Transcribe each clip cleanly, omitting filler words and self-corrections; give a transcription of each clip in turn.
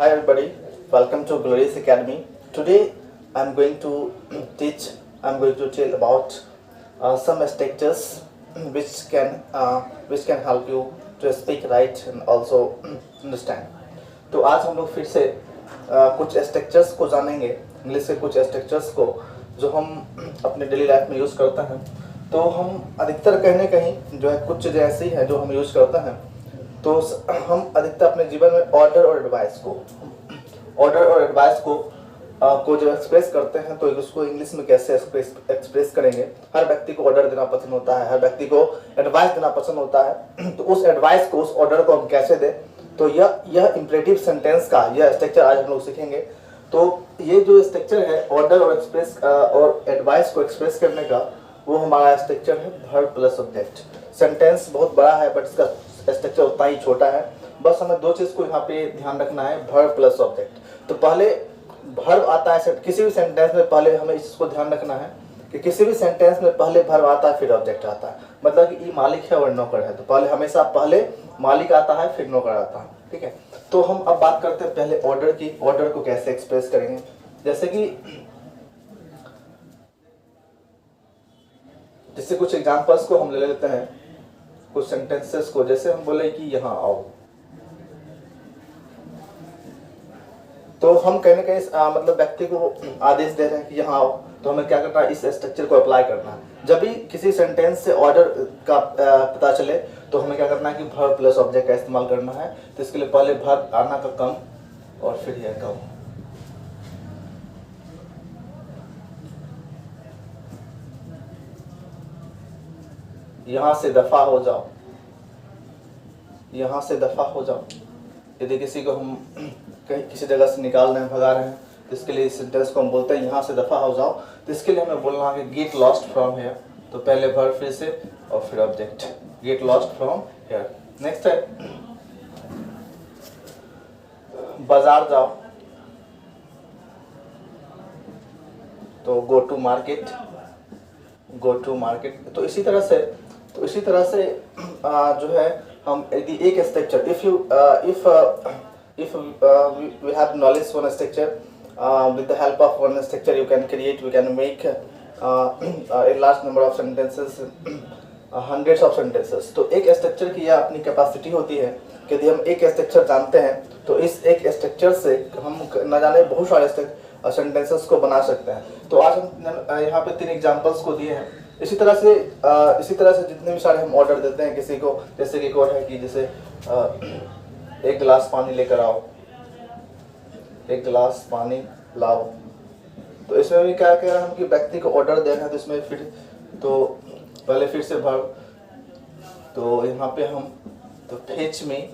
Hi everybody, welcome to Glorious Academy. Today I'm going to tell about some structures which can help you to speak right and also understand. तो आज हम लोग फिर से कुछ structures को जानेंगे, इंग्लिश के कुछ स्ट्रक्चर्स को जो हम अपने डेली लाइफ में यूज़ करते हैं। तो हम अधिकतर कहीं ना कहीं जो है कुछ चीज़ें ऐसी हैं जो हम यूज़ करते हैं, तो हम अधिकतर अपने जीवन में ऑर्डर और एडवाइस को जब एक्सप्रेस करते हैं तो उसको इंग्लिश में कैसे एक्सप्रेस करेंगे। हर व्यक्ति को ऑर्डर देना पसंद होता है, हर व्यक्ति को एडवाइस देना पसंद होता है। तो उस एडवाइस को, उस ऑर्डर को हम कैसे दें, तो यह इंपरेटिव सेंटेंस का यह स्ट्रक्चर आज हम लोग सीखेंगे। तो ये जो स्ट्रक्चर है ऑर्डर और एडवाइस को एक्सप्रेस करने का, वो हमारा स्ट्रक्चर है वर्ब प्लस ऑब्जेक्ट। सेंटेंस बहुत बड़ा है बट इसका स्ट्रक्चर उतना ही छोटा है। बस हमें दो चीज़ को यहाँ पे ध्यान रखना है, वर्ब प्लस ऑब्जेक्ट। तो पहले वर्ब आता है किसी भी सेंटेंस में, पहले हमें इसको ध्यान रखना है कि किसी भी सेंटेंस में पहले वर्ब आता है फिर ऑब्जेक्ट आता है। मतलब कि ये मालिक है और नौकर है, तो पहले हमेशा पहले मालिक आता है फिर नौकर आता है। ठीक है, तो हम अब बात करते हैं पहले ऑर्डर की। ऑर्डर को कैसे एक्सप्रेस करेंगे, जैसे कुछ एग्जांपल्स को हम ले लेते हैं, कुछ सेंटेंसेस को। जैसे हम बोले कि यहाँ आओ, तो हम कहीं ना कहीं मतलब व्यक्ति को आदेश दे रहे हैं कि यहाँ आओ, तो हमें क्या करना है, इस स्ट्रक्चर को अप्लाई करना है। जब भी किसी सेंटेंस से ऑर्डर का पता चले तो हमें क्या करना है कि वर्ब प्लस ऑब्जेक्ट का इस्तेमाल करना है। तो इसके लिए पहले वर्ब आना का कम और फिर यह कम। यहाँ से दफा हो जाओ, यहाँ से दफा हो जाओ। यदि किसी को हम कहीं किसी जगह से निकाल रहे हैं, भगा रहे हैं, तो इसके लिए इस सेंटेंस को हम बोलते हैं यहाँ से दफा हो जाओ। तो इसके लिए हमें बोलना है कि गेट लॉस्ट फ्रॉम हेयर। तो पहले वर्ब फिर से और फिर object, get lost from here. Next है बाजार जाओ, तो go to market, go to market. तो इसी तरह से जो है हम यदि एक structure, if we have knowledge on a structure, with the help of one structure we can make a large number of sentences, hundreds of sentences। तो एक स्ट्रक्चर की यह अपनी कैपेसिटी होती है कि यदि हम एक स्ट्रक्चर जानते हैं तो इस एक स्ट्रक्चर से हम न जाने बहुत सारे सेंटेंसेस को बना सकते हैं। तो आज हम यहाँ पे 3 एग्जांपल्स को दिए हैं। इसी तरह से जितने भी सारे हम ऑर्डर देते हैं किसी को, जैसे कि एक और है कि जैसे एक गिलास पानी लेकर आओ, एक गिलास पानी लाओ। तो इसमें भी क्या कह रहे हैं हम कि व्यक्ति को ऑर्डर देना है, तो इसमें पहले फिर से वर्ब। तो यहाँ पे हम तो फेच में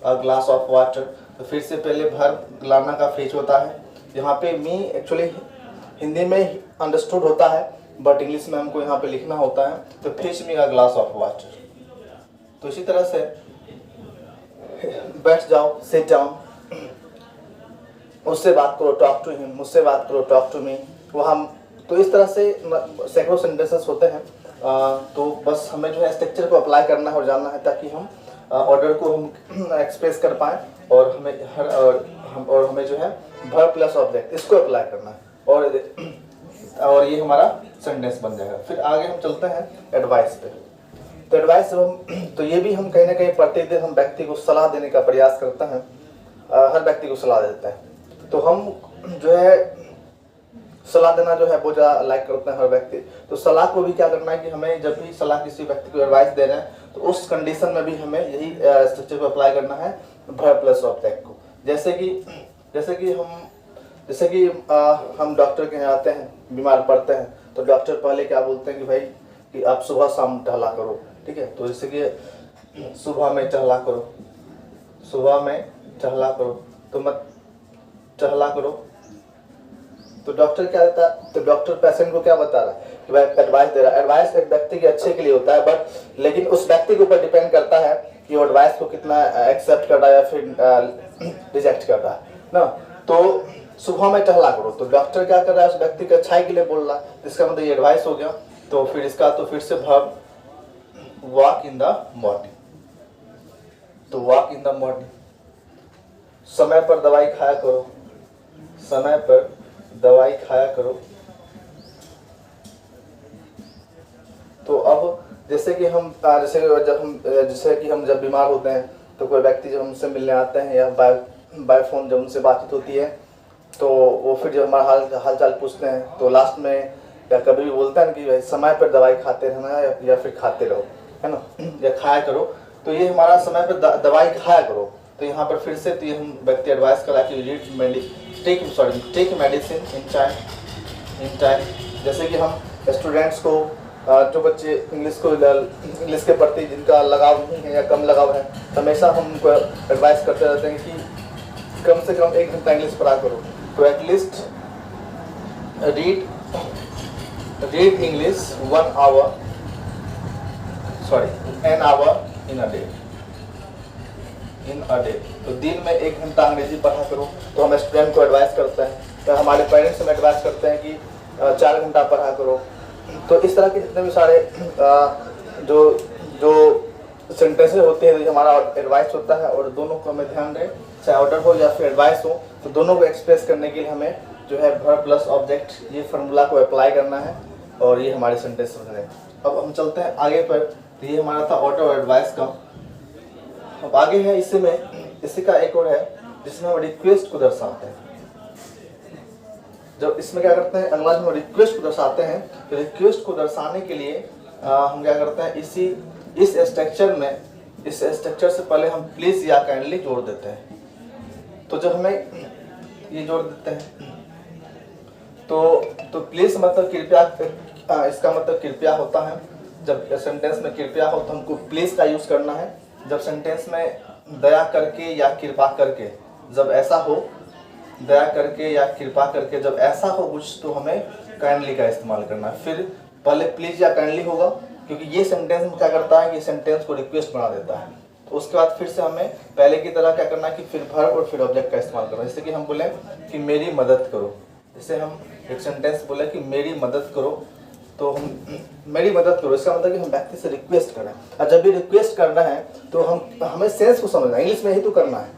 अ ग्लास ऑफ वाटर, तो फिर से पहले वर्ब लाना का फेच होता है। यहाँ पे मी एक्चुअली हिंदी में अंडरस्टूड होता है बट इंग्लिश में हमको यहाँ पे लिखना होता है। तो fetch me a glass of water. तो इसी तरह से बैठ जाओ, सिट डाउन, उससे बात करो, टॉक टू हिम, मुझसे बात करो, टॉक टू मी। तो इस तरह से सैकड़ों सेंटेंसेस होते हैं। तो बस हमें जो है स्ट्रक्चर को अप्लाई करना है और जानना है ताकि हम ऑर्डर को हम एक्सप्रेस कर पाएँ, और हमें जो है वर्ब प्लस ऑब्जेक्ट इसको अप्लाई करना है, और ये हमारा सेंटेंस बन जाएगा। फिर आगे हम चलते हैं एडवाइस पे। तो एडवाइस तो ये भी हम कहीं ना कहीं प्रतिदिन हम व्यक्ति को सलाह देने का प्रयास करते हैं, हर व्यक्ति को सलाह देते हैं। तो हम जो है सलाह देना जो है वो ज़्यादा लाइक करते हैं हर व्यक्ति। तो सलाह को भी क्या करना है कि हमें जब भी सलाह किसी व्यक्ति को एडवाइस दे रहे हैं तो उस कंडीशन में भी हमें यही स्ट्रक्चर को अप्लाई करना है, वर्ब प्लस ऑब्जेक्ट को। जैसे कि हम डॉक्टर के यहाँ आते हैं, बीमार पड़ते हैं, तो डॉक्टर पहले क्या बोलते हैं कि भाई कि आप सुबह शाम टहला करो। ठीक है, तो जैसे कि सुबह में टहला करो, तो मत टहला करो। तो डॉक्टर क्या देता है, तो डॉक्टर पेशेंट को क्या बता रहा है कि भाई एडवाइस दे रहा है। एडवाइस एक व्यक्ति के अच्छे के लिए होता है, बट लेकिन उस व्यक्ति के ऊपर डिपेंड करता है कि वो एडवाइस को कितना एक्सेप्ट कर रहा है या फिर रिजेक्ट कर रहा है ना। तो सुबह में टहला करो, तो डॉक्टर क्या कर रहा है, उस व्यक्ति के अच्छाई के लिए बोल रहा है, इसका मतलब ये एडवाइस हो गया। तो फिर से verb walk in the morning. तो वॉक इन द मॉर्निंग, समय पर दवाई खाया करो, समय पर दवाई खाया करो। तो अब जैसे कि हम जैसे कि हम जब बीमार होते हैं तो कोई व्यक्ति जब हमसे मिलने आते हैं या बाय फोन जब उनसे बातचीत होती है तो वो फिर जब हमारा हाल चाल पूछते हैं तो लास्ट में या कभी भी बोलते हैं कि समय पर दवाई खाते रहना या फिर खाते रहो, है ना, या खाया करो। तो ये हमारा समय पर दवाई खाया करो। तो यहाँ पर फिर से तो ये हम व्यक्ति एडवाइस करा कि टेक मेडिसिन इन टाइम। जैसे कि हम स्टूडेंट्स को जो बच्चे इंग्लिश के प्रति जिनका लगाव नहीं है या कम लगाव है, हमेशा हम उनको एडवाइस करते रहते हैं कि कम से कम 1 घंटा इंग्लिश पढ़ा करो। तो at least read English an hour in a day। तो दिन में 1 घंटा अंग्रेजी पढ़ा करो। तो हम स्टूडेंट को एडवाइस करते हैं, तो हमारे पेरेंट्स हमें एडवाइस करते हैं कि 4 घंटा पढ़ा करो। तो इस तरह के जितने भी सारे जो सेंटेंसेस होते हैं, हमारा एडवाइस होता है और दोनों को हमें ध्यान दें, चाहे ऑर्डर हो या फिर एडवाइस हो, तो दोनों को एक्सप्रेस करने के लिए हमें जो है वर्ब प्लस ऑब्जेक्ट ये फार्मूला को अप्लाई करना है और ये हमारे सेंटेंस बन गए। अब हम चलते हैं आगे पर। तो ये हमारा था ऑर्डर और एडवाइस का। अब आगे है इसी का एक और है जिसमें हम रिक्वेस्ट को दर्शाते हैं। जब इसमें क्या करते हैं, अगला हम रिक्वेस्ट को दर्शाते हैं, तो रिक्वेस्ट को दर्शाने के लिए हम क्या करते हैं, इस स्ट्रक्चर से पहले हम प्लीज या काइंडली जोड़ देते हैं। तो जब हमें ये जोड़ देते हैं तो प्लीज मतलब कृपया, इसका मतलब कृपया होता है। जब सेंटेंस में कृपया हो तो हमको प्लीज का यूज करना है। जब सेंटेंस में दया करके या कृपा करके, जब ऐसा हो, दया करके या कृपा करके जब ऐसा हो कुछ, तो हमें काइंडली का इस्तेमाल करना है। फिर पहले प्लीज या काइंडली होगा, क्योंकि ये सेंटेंस में क्या करता है कि सेंटेंस को रिक्वेस्ट बना देता है। तो उसके बाद फिर से हमें पहले की तरह क्या करना है कि फिर वर्ब और फिर ऑब्जेक्ट का इस्तेमाल करना है। जैसे कि हम बोले कि मेरी मदद करो, जैसे हम एक सेंटेंस बोले कि मेरी मदद करो, तो हम मेरी मदद करो, इसका मतलब कि हम व्यक्ति से रिक्वेस्ट कर रहे हैं। और जब भी रिक्वेस्ट करना है तो हमें सेंस को समझना है। इंग्लिश में ही तो करना है,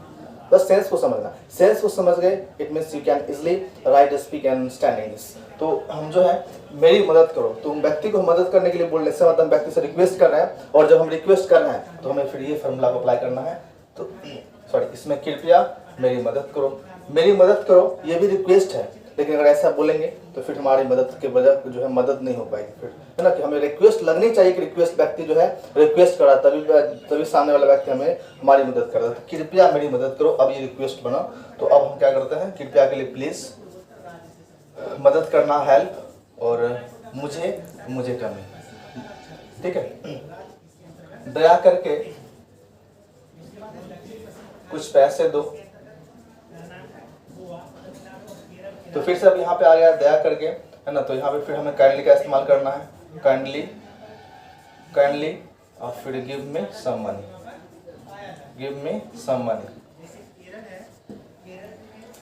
बस सेंस को समझना। सेंस को समझ गए, it means you can easily right, speak and understand English. तो हम जो है मेरी मदद करो, तो व्यक्ति को मदद करने के लिए बोलने से मतलब व्यक्ति से रिक्वेस्ट कर रहे हैं। और जब हम रिक्वेस्ट कर रहे हैं तो हमें फिर ये फार्मूला को अप्लाई करना है। तो इसमें कृपया मेरी मदद करो, मेरी मदद करो ये भी रिक्वेस्ट है, लेकिन अगर ऐसा बोलेंगे तो फिर हमारी मदद के बजाय जो है मदद नहीं हो पाएगी। फिर है ना कि हमें रिक्वेस्ट लगनी चाहिए कि रिक्वेस्ट व्यक्ति जो है रिक्वेस्ट करा, तभी सामने वाला व्यक्ति हमें हमारी मदद कर रहा है। तो कृपया मेरी मदद करो, अब ये रिक्वेस्ट बना। तो अब हम क्या करते हैं, कृपया के लिए प्लीज, मदद करना हेल्प, और मुझे कमी, ठीक है। दया करके कुछ पैसे दो। तो फिर से अब यहाँ पे आ गया दया करके, है ना, तो यहाँ पे फिर हमें काइंडली का इस्तेमाल करना है। काइंडली और फिर गिव मी सम मनी।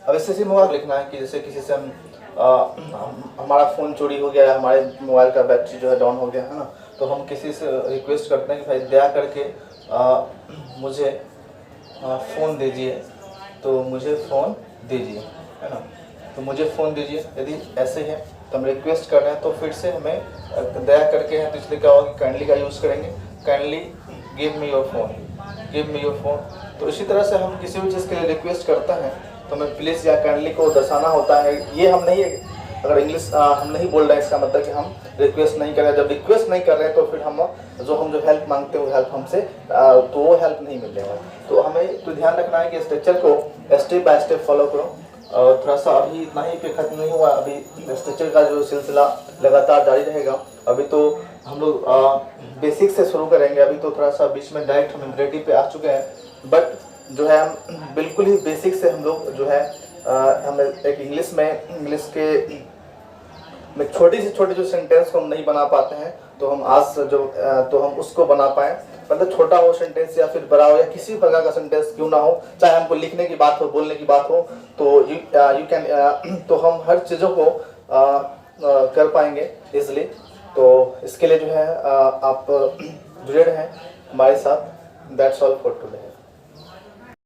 अब इससे सिर्फ लिखना है कि जैसे किसी से हमारा फ़ोन चोरी हो गया, हमारे मोबाइल का बैटरी जो है डाउन हो गया, है ना, तो हम किसी से रिक्वेस्ट करते हैं कि भाई दया करके मुझे फ़ोन दीजिए, तो मुझे फ़ोन दीजिए, है ना, तो मुझे फ़ोन दीजिए। यदि ऐसे है तो हम रिक्वेस्ट कर रहे हैं, तो फिर से हमें दया करके है तो इसलिए क्या होगा कि काइंडली का यूज़ करेंगे। Kindly give me your phone. तो इसी तरह से हम किसी भी चीज़ के लिए रिक्वेस्ट करते हैं तो हमें प्लीज़ या काइंडली को दर्शाना होता है। ये हम नहीं, अगर इंग्लिश हम नहीं बोल रहे हैं इसका मतलब कि हम रिक्वेस्ट नहीं कर रहे हैं। जब रिक्वेस्ट नहीं कर रहे हैं तो फिर हम जो हेल्प मांगते हैं वो हेल्प हमसे तो वो हेल्प नहीं मिलेगा। तो हमें तो ध्यान रखना है कि स्ट्रक्चर को स्टेप बाय स्टेप फॉलो करो। और थोड़ा सा अभी इतना ही पे खत्म नहीं हुआ, अभी स्ट्रक्चर का जो सिलसिला लगातार जारी रहेगा। अभी तो हम लोग बेसिक से शुरू करेंगे, अभी तो थोड़ा सा बीच में डायरेक्ट हम इम्परेटिव पे आ चुके हैं, बट जो है हम बिल्कुल ही बेसिक से हम लोग जो है हमें एक इंग्लिश के में छोटी से छोटे जो सेंटेंस को हम नहीं बना पाते हैं, तो हम आज तो हम उसको बना पाएँ। मतलब छोटा हो सेंटेंस या फिर बड़ा हो या किसी प्रकार का सेंटेंस क्यों ना हो, चाहे हमको लिखने की बात हो, बोलने की बात हो, तो यू कैन तो हम हर चीज़ों को कर पाएंगे इजली। तो इसके लिए जो है आप जुड़े रहें हमारे साथ। That's all for today.